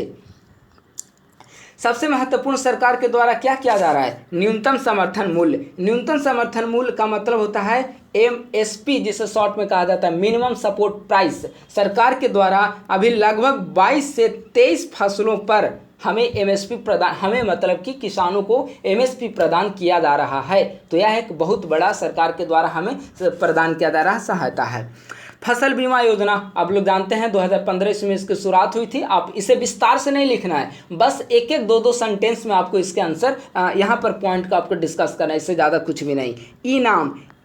सबसे महत्वपूर्ण सरकार के द्वारा क्या किया जा रहा है, न्यूनतम समर्थन मूल्य। न्यूनतम समर्थन मूल्य का मतलब होता है MSP, जिसे शॉर्ट में कहा जाता है मिनिमम सपोर्ट प्राइस। सरकार के द्वारा अभी लगभग 22 से 23 फसलों पर हमें MSP प्रदान, हमें मतलब कि किसानों को MSP प्रदान किया जा रहा है। तो यह एक बहुत बड़ा सरकार के द्वारा हमें प्रदान किया जा रहा सहायता है। फसल बीमा योजना, आप लोग जानते हैं 2015 में इसकी शुरुआत हुई थी। आप इसे विस्तार से नहीं लिखना है, बस एक एक दो सेंटेंस में आपको इसके आंसर यहाँ पर पॉइंट का आपको डिस्कस करना है, इससे ज़्यादा कुछ भी नहीं।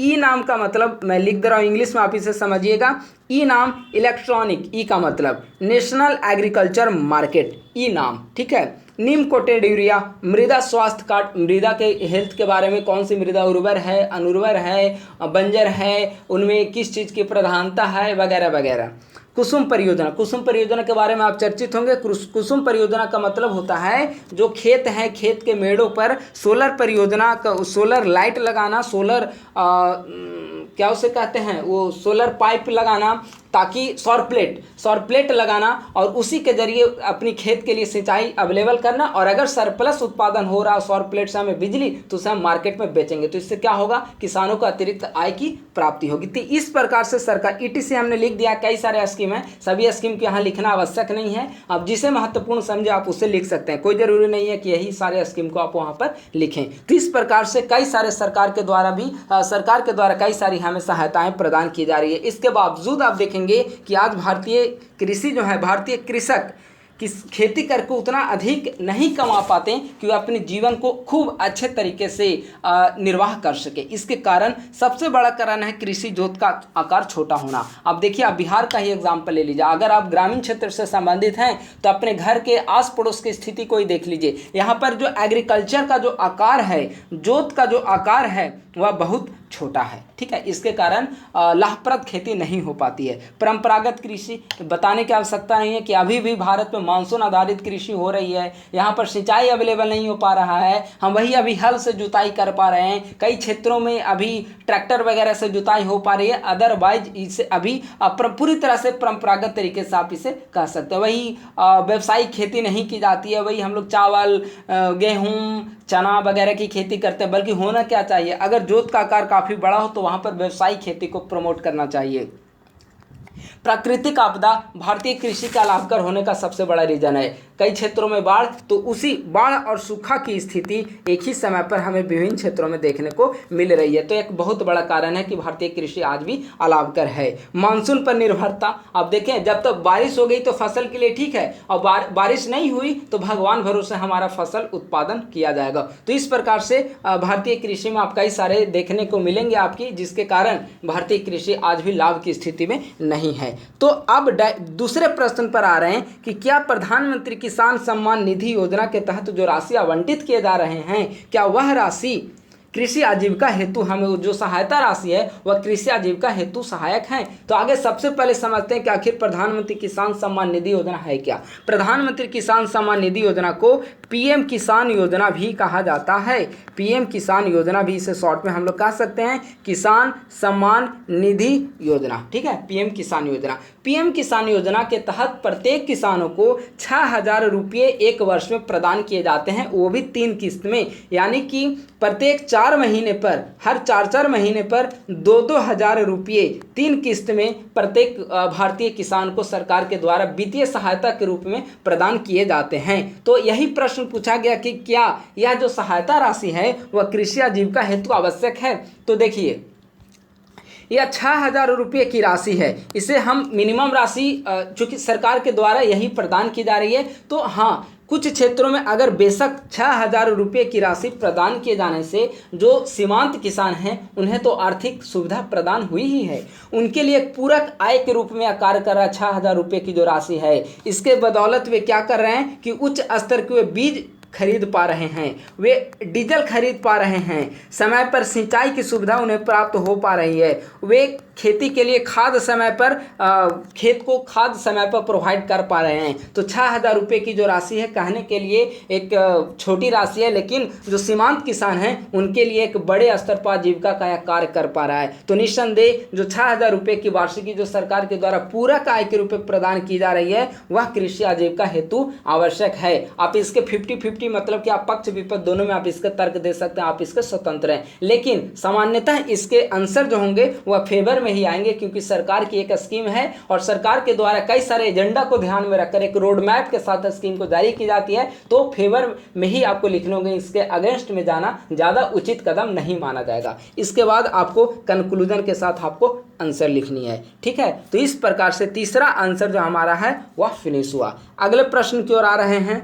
ई नाम का मतलब मैं लिख दे रहा हूँ इंग्लिश में, आप इसे समझिएगा। ई नाम इलेक्ट्रॉनिक, ई का मतलब नेशनल एग्रीकल्चर मार्केट, ई नाम, ठीक है। नीम कोटेड यूरिया, मृदा स्वास्थ्य कार्ड, मृदा के हेल्थ के बारे में, कौन सी मृदा उर्वर है, अनुर्वर है, बंजर है, उनमें किस चीज़ की प्रधानता है वगैरह वगैरह। कुसुम परियोजना के बारे में आप चर्चित होंगे। कुसुम परियोजना का मतलब होता है जो खेत है, खेत के मेड़ों पर सोलर परियोजना का, सोलर लाइट लगाना, सोलर क्या उसे कहते हैं, वो सोलर पाइप लगाना, ताकि सौर प्लेट लगाना और उसी के जरिए अपनी खेत के लिए सिंचाई अवेलेबल करना। और अगर सरप्लस उत्पादन हो रहा है सौर प्लेट से हमें बिजली, तो उसे हम मार्केट में बेचेंगे, तो इससे क्या होगा, किसानों को अतिरिक्त आय की प्राप्ति होगी। तो इस प्रकार से सरकार, ETC हमने लिख दिया, कई सारे स्कीम है, सभी स्कीम को यहाँ लिखना आवश्यक नहीं है। आप जिसे महत्वपूर्ण समझे आप उसे लिख सकते हैं, कोई जरूरी नहीं है कि यही सारे स्कीम को आप वहाँ पर लिखें। तो इस प्रकार से कई सारे सरकार के द्वारा कई सारी हमें सहायताएं प्रदान की जा रही है। इसके बावजूद आप देखेंगे कि आज भारतीय कृषि जो है, भारतीय कृषक किस खेती करके उतना अधिक नहीं कमा पाते कि वे अपने जीवन को खूब अच्छे तरीके से निर्वाह कर सके। इसके कारण सबसे बड़ा कारण है कृषि जोत का आकार छोटा होना। अब देखिए, आप बिहार का ही एग्जाम्पल ले लीजिए। अगर आप ग्रामीण क्षेत्र से संबंधित हैं तो अपने घर के आस पड़ोस की स्थिति को ही देख लीजिए। यहाँ पर जो एग्रीकल्चर का जो आकार है, जोत का जो आकार है, वह बहुत छोटा है, ठीक है। इसके कारण लाभप्रद खेती नहीं हो पाती है। परंपरागत कृषि बताने की आवश्यकता नहीं है कि अभी भी भारत में मानसून आधारित कृषि हो रही है। यहाँ पर सिंचाई अवेलेबल नहीं हो पा रहा है, हम वही अभी हल से जुताई कर पा रहे हैं। कई क्षेत्रों में अभी ट्रैक्टर वगैरह से जुताई हो पा रही है, अदरवाइज इसे अभी पूरी तरह से परंपरागत तरीके से आप इसे कह सकते हैं। वही व्यावसायिक खेती नहीं की जाती है, वही हम लोग चावल, गेहूँ, चना वगैरह की खेती करते हैं। बल्कि होना क्या चाहिए, अगर जोत का आकार काफ़ी बड़ा हो तो वहाँ पर व्यावसायिक खेती को प्रमोट करना चाहिए। प्राकृतिक आपदा भारतीय कृषि का लाभकर होने का सबसे बड़ा रीजन है। कई क्षेत्रों में बाढ़, तो उसी बाढ़ और सूखा की स्थिति एक ही समय पर हमें विभिन्न क्षेत्रों में देखने को मिल रही है। तो एक बहुत बड़ा कारण है कि भारतीय कृषि आज भी अलाभकर है। मानसून पर निर्भरता, अब देखें जब तक बारिश हो गई तो फसल के लिए ठीक है, और बारिश नहीं हुई तो भगवान भरोसे हमारा फसल उत्पादन किया जाएगा। तो इस प्रकार से भारतीय कृषि में आप कई सारे देखने को मिलेंगे आपकी, जिसके कारण भारतीय कृषि आज भी लाभ की स्थिति में नहीं है। तो अब दूसरे प्रश्न पर आ रहे हैं कि क्या प्रधानमंत्री किसान सम्मान निधि योजना के तहत जो राशि आवंटित किए जा रहे हैं, क्या वह राशि कृषि आजीविका हेतु, हमें जो सहायता राशि है वह कृषि आजीविका हेतु सहायक है? तो आगे सबसे पहले समझते हैं कि आखिर प्रधानमंत्री किसान सम्मान निधि योजना है क्या। प्रधानमंत्री किसान सम्मान निधि योजना को PM किसान योजना भी कहा जाता है। PM किसान योजना भी, इसे शॉर्ट में हम लोग कह सकते हैं किसान सम्मान निधि योजना, ठीक है। PM किसान योजना, PM किसान योजना के तहत प्रत्येक किसानों को 6,000 रुपये एक वर्ष में प्रदान किए जाते हैं, वो भी 3 किस्त में। यानी कि प्रत्येक 4 महीने पर, हर 4 महीने पर 2-2 हज़ार रुपये 3 किस्त में प्रत्येक भारतीय किसान को सरकार के द्वारा वित्तीय सहायता के रूप में प्रदान किए जाते हैं। तो यही प्रश्न पूछा गया कि क्या यह जो सहायता राशि है वह कृषि आजीविका हेतु आवश्यक है। तो देखिए, यह 6,000 रुपये की राशि है। इसे हम मिनिमम राशि चूँकि सरकार के द्वारा यही प्रदान की जा रही है, तो हाँ कुछ क्षेत्रों में अगर बेशक 6,000 रुपये की राशि प्रदान किए जाने से जो सीमांत किसान हैं उन्हें तो आर्थिक सुविधा प्रदान हुई ही है, उनके लिए एक पूरक आय के रूप में कार्य कर रहा है। 6,000 रुपये की जो राशि है, इसके बदौलत वे क्या कर रहे हैं कि उच्च स्तर के वे बीज खरीद पा रहे हैं, वे डीजल खरीद पा रहे हैं, समय पर सिंचाई की सुविधा उन्हें प्राप्त हो पा रही है, वे खेती के लिए खाद समय पर खेत को खाद समय पर प्रोवाइड कर पा रहे हैं। तो 6,000 रुपये की जो राशि है कहने के लिए एक छोटी राशि है, लेकिन जो सीमांत किसान हैं उनके लिए एक बड़े स्तर पर आजीविका का यह कार्य कर पा रहा है। तो निस्संदेह जो 6,000 रुपये की वार्षिकी जो सरकार के द्वारा पूरक आय के रूप में प्रदान की जा रही है वह कृषि आजीविका हेतु आवश्यक है। आप इसके 50-50 मतलब कि आप पक्ष विपक्ष दोनों में आप इसका तर्क दे सकते हैं, आप इसके स्वतंत्र हैं, लेकिन सामान्यतः इसके आंसर जो होंगे वह फेवर में ही आएंगे, क्योंकि सरकार की एक स्कीम है और सरकार के द्वारा कई सारे एजेंडा को ध्यान में रखकर एक रोड मैप के साथ स्कीम को जारी की जाती है। तो फेवर में ही आपको लिखने होंगे, इसके अगेंस्ट में जाना ज़्यादा उचित कदम नहीं माना जाएगा। इसके बाद आपको कंक्लूजन के साथ आपको आंसर लिखनी है, ठीक है। तो इस प्रकार से तीसरा आंसर जो हमारा है वह फिनिश हुआ। अगले प्रश्न की ओर आ रहे हैं।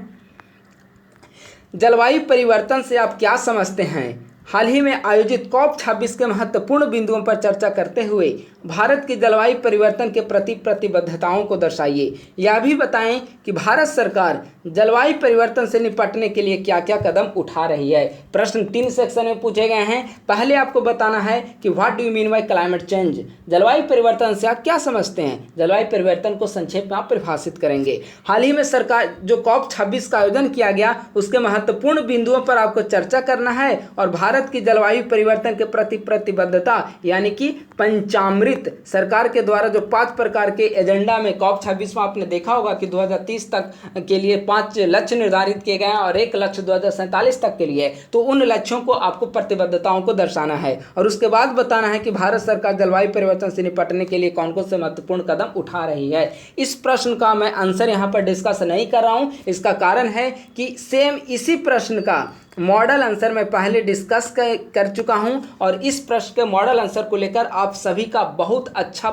जलवायु परिवर्तन से आप क्या समझते हैं? हाल ही में आयोजित COP26 के महत्वपूर्ण बिंदुओं पर चर्चा करते हुए भारत की जलवायु परिवर्तन के प्रति प्रतिबद्धताओं को दर्शाइए। यह भी बताएं कि भारत सरकार जलवायु परिवर्तन से निपटने के लिए क्या क्या कदम उठा रही है। प्रश्न 3 सेक्शन में पूछे गए हैं। पहले आपको बताना है कि what do you mean by climate change, जलवायु परिवर्तन से आप क्या समझते हैं। जलवायु परिवर्तन को संक्षेप में आप परिभाषित करेंगे। हाल ही में सरकार जो COP26 का आयोजन किया गया उसके महत्वपूर्ण बिंदुओं पर आपको चर्चा करना है और भारत की जलवायु परिवर्तन के प्रति प्रतिबद्धता यानी कि पंचामृत सरकार के द्वारा जो 5 प्रकार के एजेंडा में COP26 में आपने देखा होगा कि 2030 तक के लिए 5 लक्ष्य निर्धारित किए गए हैं और एक लक्ष्य 2047 तक के लिए। तो उन लक्ष्यों को आपको प्रतिबद्धताओं को दर्शाना है और उसके बाद बताना है कि भारत सरकार जलवायु परिवर्तन से निपटने के लिए कौन कौन से महत्वपूर्ण कदम उठा रही है। इस प्रश्न का मैं आंसर यहाँ पर डिस्कस नहीं कर रहा हूँ। इसका कारण है कि सेम इसी प्रश्न का मॉडल आंसर मैं पहले डिस्कस कर चुका हूं और इस प्रश्न के मॉडल आंसर को लेकर आप सभी का बहुत अच्छा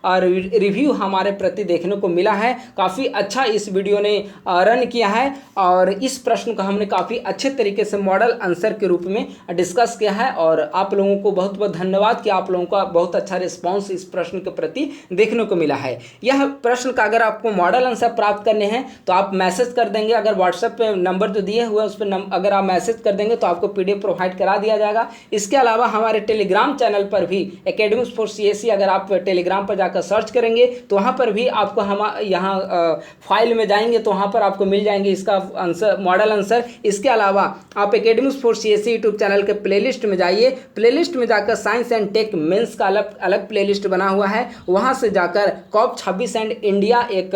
रिव्यू हमारे प्रति देखने को मिला है। काफ़ी अच्छा इस वीडियो ने रन किया है और इस प्रश्न को हमने काफ़ी अच्छे तरीके से मॉडल आंसर के रूप में डिस्कस किया है और आप लोगों को बहुत बहुत धन्यवाद कि आप लोगों का बहुत अच्छा रिस्पॉन्स इस प्रश्न के प्रति देखने को मिला है। यह प्रश्न का अगर आपको मॉडल आंसर प्राप्त करने हैं तो आप मैसेज कर देंगे। अगर व्हाट्सएप पे नंबर जो दिए हुए उस पर अगर आप मैसेज कर देंगे तो आपको PDF प्रोवाइड करा दिया जाएगा। इसके अलावा हमारे टेलीग्राम चैनल पर भी एकेडमिक्स फॉर CSE अगर आप टेलीग्राम पर जाकर सर्च करेंगे तो वहाँ पर भी आपको हम यहाँ फाइल में जाएंगे तो वहाँ पर आपको मिल जाएंगे इसका आंसर, मॉडल आंसर। इसके अलावा आप academics for CSE YouTube channel के प्लेलिस्ट में जाइए। प्लेलिस्ट में जाकर साइंस एंड टेक मेंस का अलग अलग प्लेलिस्ट बना हुआ है, वहाँ से जाकर COP26 एंड इंडिया एक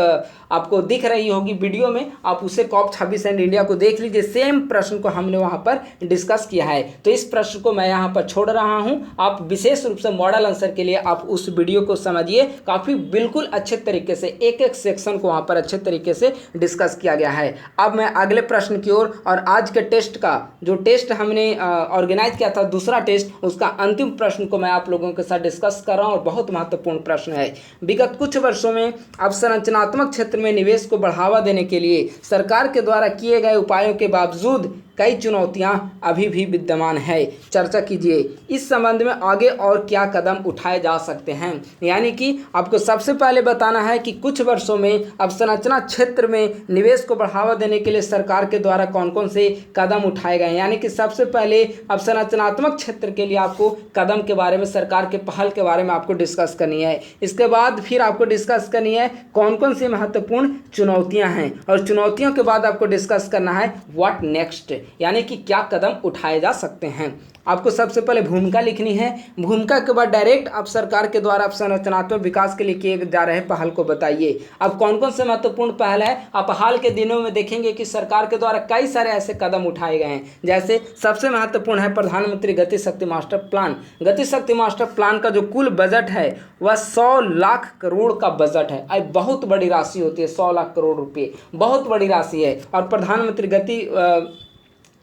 आपको दिख रही होगी वीडियो में, आप उसे COP26 एंड इंडिया को देख लीजिए। सेम प्रश्न को हमने वहाँ पर डिस्कस किया है। तो इस प्रश्न को मैं यहाँ पर छोड़ रहा हूँ। आप विशेष रूप से मॉडल आंसर के लिए आप उस वीडियो को समझिए। काफ़ी बिल्कुल अच्छे तरीके से एक एक सेक्शन को वहाँ पर अच्छे तरीके से डिस्कस किया गया है। अब मैं अगले प्रश्न की ओर और आज के टेस्ट का जो टेस्ट हमने ऑर्गेनाइज किया था दूसरा टेस्ट, उसका अंतिम प्रश्न को मैं आप लोगों के साथ डिस्कस कर रहा हूँ और बहुत महत्वपूर्ण प्रश्न है। विगत कुछ वर्षों में अवसंरचनात्मक क्षेत्र में निवेश को बढ़ावा देने के लिए सरकार के द्वारा किए गए उपायों के बावजूद कई चुनौतियां अभी भी विद्यमान है। चर्चा कीजिए इस संबंध में आगे और क्या कदम उठाए जा सकते हैं। यानी कि आपको सबसे पहले बताना है कि कुछ वर्षों में अवसंरचना क्षेत्र में निवेश को बढ़ावा देने के लिए सरकार के द्वारा कौन कौन से कदम उठाए गए। यानी कि सबसे पहले अवसंरचनात्मक क्षेत्र के लिए आपको कदम के बारे में, सरकार के पहल के बारे में आपको डिस्कस करनी है। इसके बाद फिर आपको डिस्कस करनी है कौन कौन सी महत्वपूर्ण चुनौतियां हैं और चुनौतियों के बाद आपको डिस्कस करना है व्हाट नेक्स्ट, यानी कि क्या कदम उठाए जा सकते हैं। आपको सबसे पहले भूमिका लिखनी है। भूमिका के बाद डायरेक्ट आप सरकार के द्वारा संरचनात्मक विकास के लिए किए जा रहे पहल को बताइए। अब कौन कौन से महत्वपूर्ण पहल है, आप हाल के दिनों में देखेंगे कि सरकार के द्वारा कई सारे ऐसे कदम उठाए गए हैं। जैसे सबसे महत्वपूर्ण है प्रधानमंत्री गति शक्ति मास्टर प्लान। गति शक्ति मास्टर प्लान का जो कुल बजट है वह 100 लाख करोड़ का बजट है। अब बहुत बड़ी राशि होती है, 100 लाख करोड़ रुपये बहुत बड़ी राशि है। और प्रधानमंत्री गति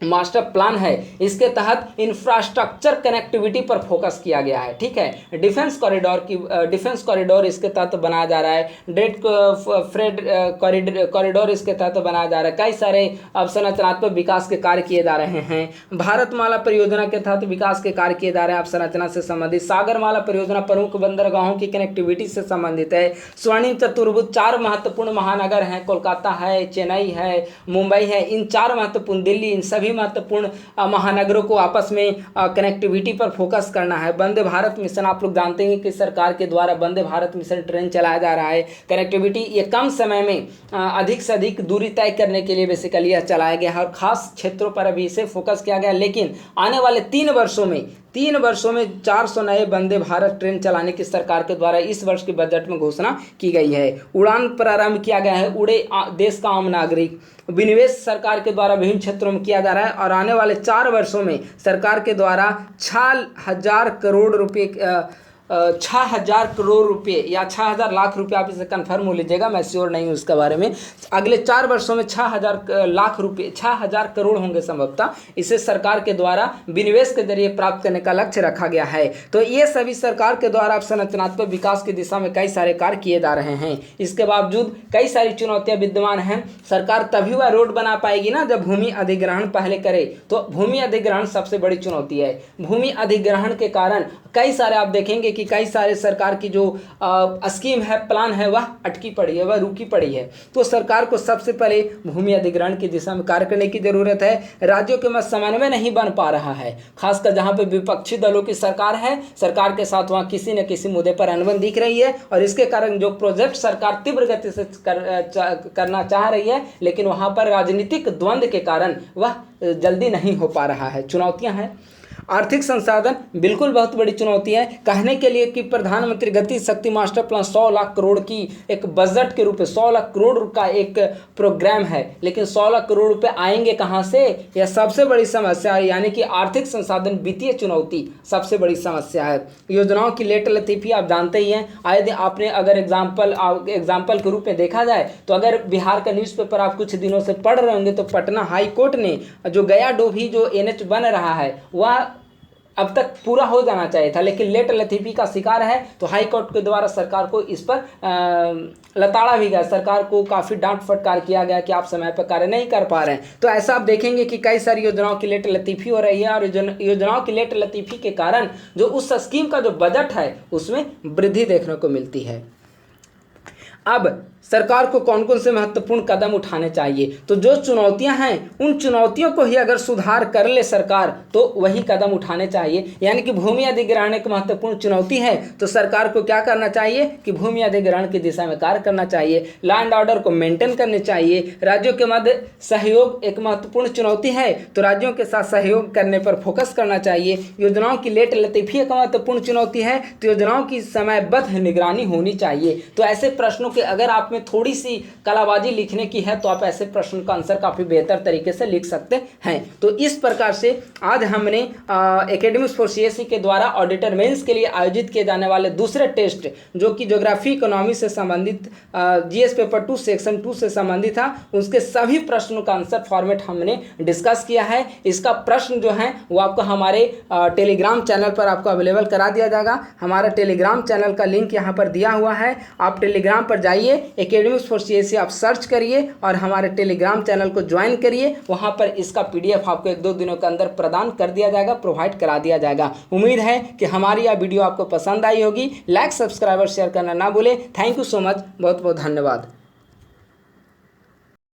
मास्टर प्लान है, इसके तहत इंफ्रास्ट्रक्चर कनेक्टिविटी पर फोकस किया गया है। ठीक है, डिफेंस कॉरिडोर इसके तहत बनाया जा रहा है, डेट फ्रेड कॉरिडोर इसके तहत बनाया जा रहा है। कई सारे अवसंरचनात्मक विकास के कार्य किए जा रहे हैं। भारतमाला परियोजना के तहत विकास के कार्य किए जा रहे हैं अवसंरचना से संबंधित। सागरमाला परियोजना प्रमुख बंदरगाहों की कनेक्टिविटी से संबंधित है। स्वर्णिम चतुर्भुज 4 महत्वपूर्ण महानगर हैं, कोलकाता है, चेन्नई है, मुंबई है। इन 4 महत्वपूर्ण, दिल्ली, इन सभी महत्वपूर्ण महानगरों को आपस में कनेक्टिविटी पर फोकस करना है। वंदे भारत मिशन, आप लोग जानते हैं कि सरकार के द्वारा वंदे भारत मिशन ट्रेन चलाया जा रहा है। कनेक्टिविटी ये कम समय में अधिक से अधिक दूरी तय करने के लिए बेसिकली यह चलाया गया है और खास क्षेत्रों पर अभी इसे फोकस किया गया। लेकिन आने वाले 3 वर्षों में 400 नए वंदे भारत ट्रेन चलाने की सरकार के द्वारा इस वर्ष के बजट में घोषणा की गई है। उड़ान प्रारंभ किया गया है, उड़े देश का आम नागरिक। विनिवेश सरकार के द्वारा विभिन्न क्षेत्रों में किया जा रहा है और आने वाले 4 वर्षों में सरकार के द्वारा 6,000 करोड़ रुपये 6,000 करोड़ रुपये या 6,000 लाख रुपये, आप इसे कन्फर्म हो लीजिएगा, मैं श्योर नहीं हूँ इसके बारे में। अगले 4 वर्षों में 6,000 लाख रुपये, 6,000 करोड़ होंगे संभवतः। इसे सरकार के द्वारा विनिवेश के जरिए प्राप्त करने का लक्ष्य रखा गया है। तो ये सभी सरकार के द्वारा संरचनात्मक विकास की दिशा में कई सारे कार्य किए जा रहे हैं। इसके बावजूद कई सारी चुनौतियाँ विद्यमान हैं। सरकार तभी वह रोड बना पाएगी ना जब भूमि अधिग्रहण पहले करे। तो भूमि अधिग्रहण सबसे बड़ी चुनौती है। भूमि अधिग्रहण के कारण कई सारे, आप देखेंगे कि कई सारे सरकार की जो स्कीम है, प्लान है, वह अटकी पड़ी है, वह रुकी पड़ी है। तो सरकार को सबसे पहले भूमि अधिग्रहण की दिशा में कार्य करने की जरूरत है। राज्यों के मध्य समन्वय नहीं बन पा रहा है, खासकर जहां पे विपक्षी दलों की सरकार है, सरकार के साथ वहां किसी न किसी मुद्दे पर अनबन दिख रही है और इसके कारण जो प्रोजेक्ट सरकार तीव्र गति से करना चाह रही है, लेकिन वहां पर राजनीतिक द्वंद्व के कारण वह जल्दी नहीं हो पा रहा है। चुनौतियां हैं। आर्थिक संसाधन बिल्कुल बहुत बड़ी चुनौती है। कहने के लिए कि प्रधानमंत्री गति शक्ति मास्टर प्लान 100 लाख करोड़ की एक बजट के रूप में 100 लाख करोड़ का एक प्रोग्राम है, लेकिन 100 लाख करोड़ रुपए आएंगे कहाँ से, यह सबसे बड़ी समस्या है। यानी कि आर्थिक संसाधन, वित्तीय चुनौती सबसे बड़ी समस्या है। योजनाओं की लेट लतीफ़ी आप जानते ही हैं। आए दिन आपने अगर एग्जाम्पल के रूप में देखा जाए तो अगर बिहार का न्यूज़पेपर आप कुछ दिनों से पढ़ रहे होंगे तो पटना हाई कोर्ट ने जो गया डोभी जो NH बन रहा है वह अब तक पूरा हो जाना चाहिए था, लेकिन लेट लतीफ़ी का शिकार है। तो हाई कोर्ट के द्वारा सरकार को इस पर लताड़ा भी गया, सरकार को काफ़ी डांट फटकार किया गया कि आप समय पर कार्य नहीं कर पा रहे हैं। तो ऐसा आप देखेंगे कि कई सारी योजनाओं की लेट लतीफ़ी हो रही है और योजनाओं की लेट लतीफ़ी के कारण जो उस स्कीम का जो बजट है उसमें वृद्धि देखने को मिलती है। अब सरकार को कौन कौन से महत्वपूर्ण कदम उठाने चाहिए, तो जो चुनौतियां हैं उन चुनौतियों को ही अगर सुधार कर ले सरकार तो वही कदम उठाने चाहिए। यानी कि भूमि अधिग्रहण एक महत्वपूर्ण चुनौती है तो सरकार को क्या करना चाहिए कि भूमि अधिग्रहण की दिशा में कार्य करना चाहिए, लॉ एंड ऑर्डर को मेंटेन करने चाहिए। राज्यों के मध्य सहयोग एक महत्वपूर्ण चुनौती है तो राज्यों के साथ सहयोग करने पर फोकस करना चाहिए। योजनाओं की लेट लतीफ़ी एक महत्वपूर्ण चुनौती है तो योजनाओं की समयबद्ध निगरानी होनी चाहिए। तो ऐसे प्रश्नों के अगर आप में थोड़ी सी कलाबाजी लिखने की है तो आप ऐसे प्रश्न का आंसर काफ़ी बेहतर तरीके से लिख सकते हैं। तो इस प्रकार से आज हमने एकेडमिक्स फॉर CSE के द्वारा ऑडिटर मेंस के लिए आयोजित किए जाने वाले दूसरे टेस्ट जो कि ज्योग्राफी इकोनॉमी से संबंधित GS पेपर 2 सेक्शन 2 से संबंधित था, उसके सभी प्रश्नों का आंसर फॉर्मेट हमने डिस्कस किया है। इसका प्रश्न जो है वो आपको हमारे टेलीग्राम चैनल पर आपको अवेलेबल करा दिया जाएगा। हमारा टेलीग्राम चैनल का लिंक यहाँ पर दिया हुआ है, आप टेलीग्राम पर जाइए, एकेडमिक्स फॉर CSE आप सर्च करिए और हमारे टेलीग्राम चैनल को ज्वाइन करिए। वहाँ पर इसका PDF आपको 1-2 दिनों के अंदर प्रदान कर दिया जाएगा, प्रोवाइड करा दिया जाएगा। उम्मीद है कि हमारी यह वीडियो आपको पसंद आई होगी। लाइक, सब्सक्राइब और शेयर करना ना भूलें। थैंक यू सो मच, बहुत बहुत धन्यवाद।